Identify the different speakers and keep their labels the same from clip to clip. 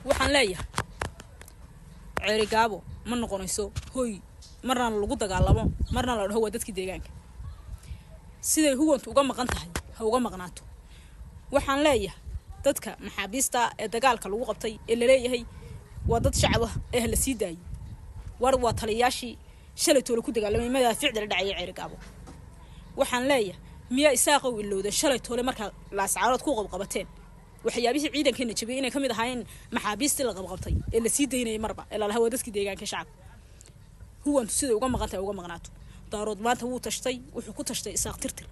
Speaker 1: waxaan leeyahay ceerigaabo ma noqonayso hoy marna lagu dagaalamo marna la dhaho waa dadkii deegaanka siday huwantu uga maqan tahay ha uga maqnaato waxaan leeyahay dadka maxaabiista ee dagaalka lagu qabtay ee la leeyahay waa dad shacab ah ee la sii daayay war waa taliyaashii shalay toole ku dagaalamay madaafiicda la dhacay ceerigaabo waxaan leeyahay miya isaaqow ilowda shalay toole marka laascaarood ku qabqabateen waxyaabihii ciidankeena jabay inay kamid ahaayeen maxaabiistii la qabqabtay ee la sii daynayay marba ee la lahaa waa dadkii deegaanka shacab huwantu sida uga maqantay uga maqnaato daarood maanta wuu tashtay wuxuu ku tashtay isaaq tirtir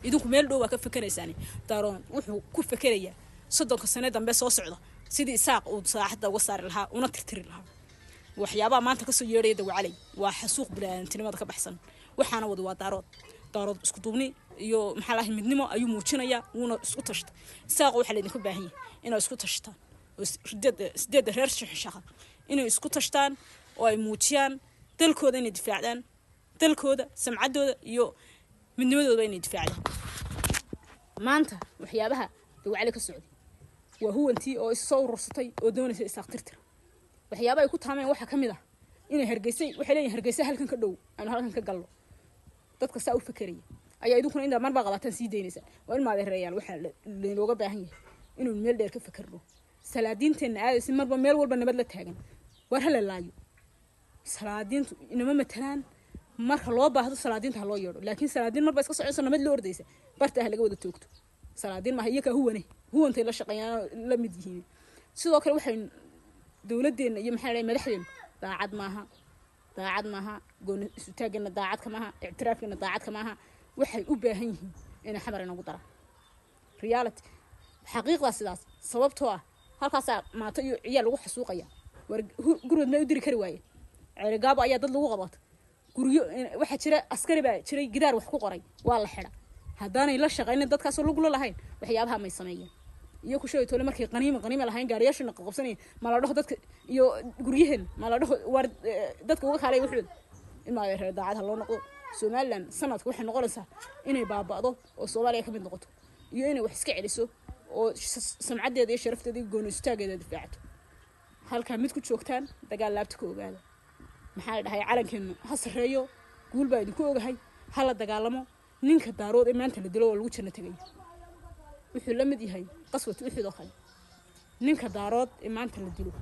Speaker 1: idinku meel dhow ka fakaraysaan daarood wuxuu ku fakarayaa 30 sano dambe soo socda sidii isaaq uu saaxada uga saari lahaa una tirtiri lahaa waxyaabaha maanta ka soo yeeray dawacalay waa xasuuq bilaantinimada ka baxsan waxaana wada waa daarood isku duubni iyo maxaa lahayn midnimo ayuu muujinaya wuuna isku tashtay isaaq waxa leedin ku baahan yahay inay isku tashtaan oo sideeda reer shaqa inay isku tashtaan oo ay muujiyaan dalkooda inay difaacdaan dalkooda samcadooda iyo midnimadooda inay difaacdaan maanta waxyaabaha dawacalay ka socday waa huwantii oo soo urursatay oo doonaysa isaaq tirtir waxyaabaha ay ku taameen waxa kamid ah inay hargeysay waxay leeyihiin hargeysay halkan ka dhow aan halkan ka galno dadka saa u fakaraya ayaa idinkuna inta marba qabataan sii deynaysa waa in maadeereeyaan waxa looga baahan yahay inuu meel dheer ka fakarno salaadiinteena aadaysi marba meel walba nabad la taagan war hala laayo salaadiintu inama matalaan marka loo baahdo salaadiinta loo yeedho laakiin salaadiin marba iska soconayso nabad la ordaysa barta laga wada toogto salaadiin ma iyaga huwantay la shaqeeyaan la mid yihiin sidoo kale waxay dawladeena iyo maxay madaxdeena daacad maaha goon isu taagana daacad kama aha i'tiraafkana daacad kama aha waxay u baahan yihiin inay xabar inagu daraan reality xaqiiqda sidaas sababtoo ah halkaas maato iyo ciyaal lagu xasuuqaya war gurud ma u diri kari waaye ceerigaabo ayaa dad lagu qabato guriyo waxa jira askari baa jiray gidaar wax ku qoray waa la xidha haddaanay la shaqeyn dadkaas oo lagu lahayn waxyaabaha may sameeyeen iyo ku sheegay toole markay qaniimo lahayn gaariyaashana qabsanay ma la dhaho dadka iyo guriyaheen ma la dhaho war dadka uga kaalay wuxuu in ma yahay daacad loo noqdo Somaliland sanadku waxay noqonaysaa inay baabado oo Soomaaliya ka mid noqoto iyo inay wax iska celiso oo samcadeeda iyo sharafteeda iyo goon istaageeda difaacato halka mid ku joogtaan dagaal laabta ka ogaada maxaa la dhahay calankeenu ha sareeyo guul baa idinku ogahay hala dagaalamo ninka daarood ee maanta la dilo oo lagu jana tagay wuxuu la mid yahay qaswad wixii oo kale ninka daarood ee maanta la dilo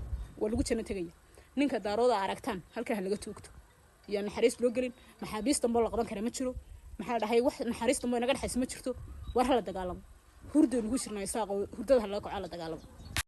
Speaker 1: waa lagu jana tagay ninka daarood aragtaan halka laga toogto iyo naxariis loo gelin maxaabiista dambe la qaban kara ma jiro maxaa la dhahay wax naxariis dambe naga dhaxays ma jirto war hala dagaalamo hurdo lagu shirnaa isaaq hurdada hala ku cala dagaalamo